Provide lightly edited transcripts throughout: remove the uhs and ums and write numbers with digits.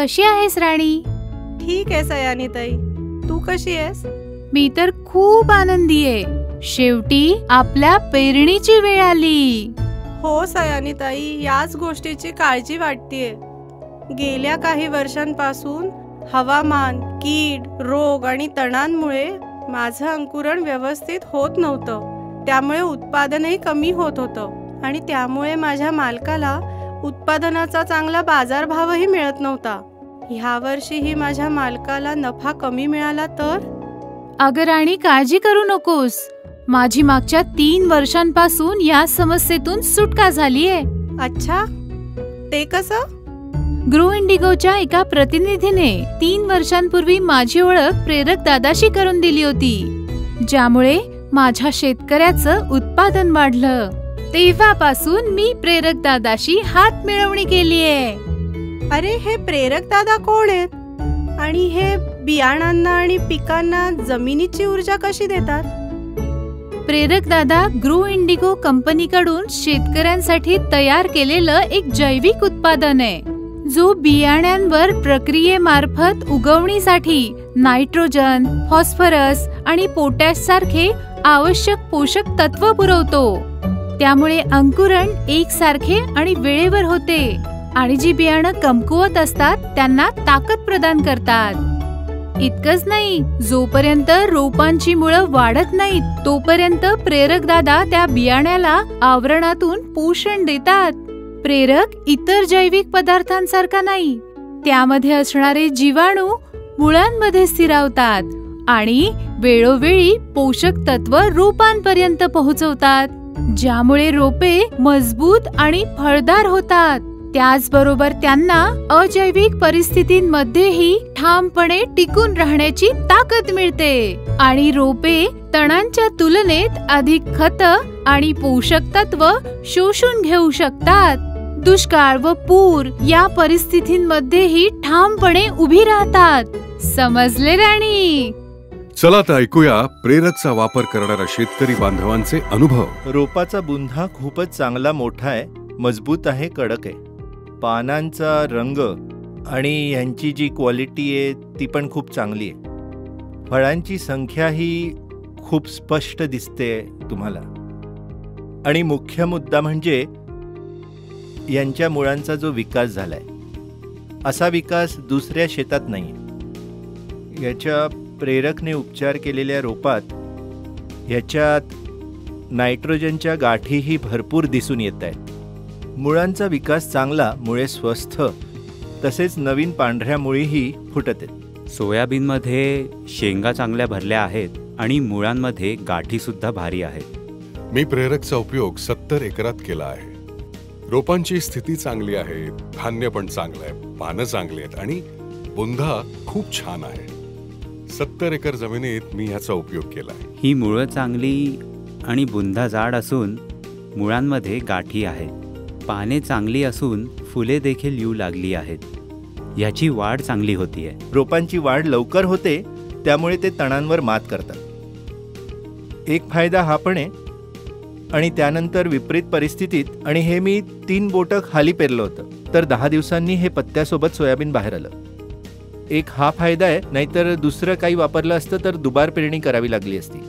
कशी आहेस राणी? ठीक आहे सयानी ताई, तू कशी आहेस? मी तर खूप आनंदी आहे. शेवटी आपल्या पेरणीची वेळ आली. हो सयानी ताई, याच गोष्टीची काळजी वाटतेय. गेल्या काही वर्षांपासून हवामान, कीड, रोग आणि तणांमुळे माझं अंकुरण व्यवस्थित होत नव्हतं. त्यामुळे उत्पादनही कमी होत होतं आणि त्यामुळे माझ्या मालकाला उत्पादनाचा चांगला बाजारभावही मिळत नव्हता. ह्या वर्षीही माझ्या मालकाला नफा कमी मिळाला तर? अगं राणी, काळजी करू नकोस. माझी मागच्या 3 वर्षांपासून या समस्येतून सुटका झालीये. अच्छा, ते कसं? ग्रो इंडिगोच्या एका प्रतिनिधीने 3 वर्षांपूर्वी माझी ओळख प्रेरक दादाशी करून दिली होती, ज्यामुळे माझ्या शेतकऱ्याचं उत्पादन वाढलं. तेव्हापासून मी प्रेरक दादाशी हात मिळवणी केलीये. अरे, हे प्रेरक दादा कोण आहेत आणि हे बियाणांना आणि पिकांना जमिनीची ऊर्जा कशी देतात? प्रेरक दादा ग्रो इंडिगो कंपनीकडून शेतकऱ्यांसाठी तयार केलेलं एक जैविक उत्पादन आहे, जो बियाण्यांवर प्रक्रियेमार्फत उगवणीसाठी नायट्रोजन, फॉस्फरस आणि पोटॅश सारखे आवश्यक पोषक तत्व पुरवतो. त्यामुळे अंकुरण एकसारखे आणि वेळेवर होते आणि जी बियाणं कमकुवत असतात त्यांना ताकद प्रदान करतात. इतकंच नाही, जोपर्यंत रोपांची मुळं वाढत नाहीत तोपर्यंत प्रेरक दादा त्या बियाण्याला आवरणातून पोषण देतात. प्रेरक इतर जैविक पदार्थांसारखा नाही, त्यामध्ये असणारे जीवाणू मुळांमध्ये स्थिरावतात आणि वेळोवेळी पोषक तत्व रोपांपर्यंत पोहोचवतात, ज्यामुळे रोपे मजबूत आणि फळदार होतात. त्याचबरोबर त्यांना अजैविक परिस्थितींमध्येही ठामपणे टिकून राहण्याची ताकद मिळते आणि रोपे तणांच्या तुलनेत अधिक खत आणि पोषक तत्व शोषून घेऊ शकतात. दुष्काळ व पूर या परिस्थितींमध्येही ठामपणे उभी राहतात. समजले राणी? चला तर ऐकूया प्रेरकचा वापर करणाऱ्या शेतकरी बांधवांचे अनुभव. रोपाचा बुंधा खूपच चांगला मोठा आहे, मजबूत आहे, कडक आहे. पानांचा रंग आणि यांची जी क्वालिटी आहे ती पण खूप चांगली आहे. फळांची संख्या ही खूप स्पष्ट दिसते तुम्हाला. आणि मुख्य मुद्दा म्हणजे यांच्या मुळांचा जो विकास झालाय, असा विकास दुसऱ्या शेतात नाही. याच्या प्रेरकने उपचार केलेल्या रोपात ह्याच्यात नायट्रोजनच्या गाठीही भरपूर दिसून येत आहेत. मुळांचा विकास चांगला, मुळे स्वस्थ, तसेच नवीन पांढऱ्या मुळीही फुटत आहेत. सोयाबीनमध्ये शेंगा चांगल्या भरल्या आहेत आणि मुळांमध्ये गाठी सुद्धा भारी आहेत. मी प्रेरकचा उपयोग 70 एकरात केला आहे. रोपांची स्थिती चांगली आहे, धान्य पण चांगलं आहे, पानं चांगली आहेत आणि बुंधा खूप छान आहे. 70 एकर जमिनीत मी ह्याचा उपयोग केला आहे. ही मुळं चांगली आणि बुंधा जाड असून मुळांमध्ये गाठी आहेत. पाने चांगली असून फुले देखील येऊ लागली आहेत. याची वाढ चांगली होतीये. रोपांची वाढ लवकर होते, त्यामुळे ते तणांवर मात करतात. एक फायदा हा पण आहे. आणि त्यानंतर विपरीत परिस्थितीत, आणि हे मी 3 बोटं खाली पेरलं होतं, तर 10 दिवसांनी हे पत्त्यासोबत सोयाबीन बाहेर आलं. एक हा फायदा आहे, नाहीतर दुसरं काही वापरलं असतं तर दुबार पेरणी करावी लागली असती.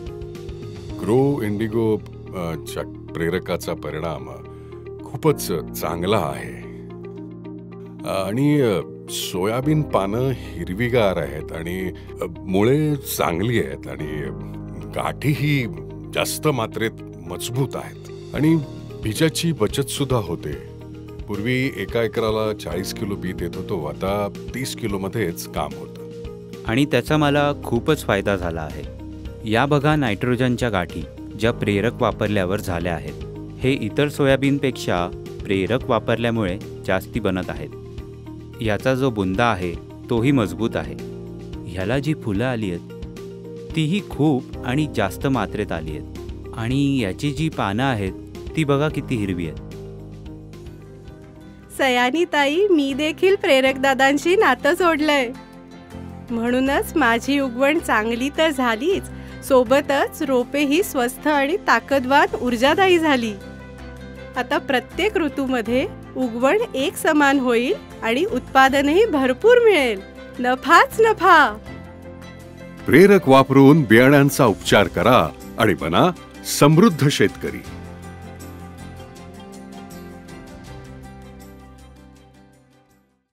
ग्रो इंडिगो च्या प्रेरकाचा परिणाम खूपच चांगला आहे. आणि सोयाबीन पानं हिरवीगार आहेत आणि मुळे चांगली आहेत आणि गाठीही जास्त मात्रेत मजबूत आहेत आणि बीजाची बचत सुद्धा होते. पूर्वी एका एकराला 40 किलो बी देत होतो, आता 30 किलो मध्येच काम होतं. आणि त्याचा मला खूपच फायदा झाला आहे. या बघा नायट्रोजनच्या गाठी ज्या प्रेरक वापरल्यावर झाल्या आहेत. हे इतर सोयाबीनपेक्षा प्रेरक वापरल्यामुळे जास्ती बनत आहेत. याचा जो बुंदा आहे तोही मजबूत आहे. ह्याला जी फुलं आली आहेत तीही खूप आणि जास्त मात्रेत आली आहेत. आणि याची जी पानं आहेत ती बघा किती हिरवी आहेत. सयानी ताई, मी देखील प्रेरक दादांशी नातं जोडलंय. म्हणूनच माझी उगवण चांगली तर झालीच, सोबतच रोपेही स्वस्थ आणि ताकदवान ऊर्जादायी झाली. आता प्रत्येक ऋतूमध्ये उगवण एक समान होईल आणि उत्पादनही भरपूर मिळेल. नफाच नफा. प्रेरक वापरून बियाण्यांचा उपचार करा आणि बना समृद्ध शेतकरी.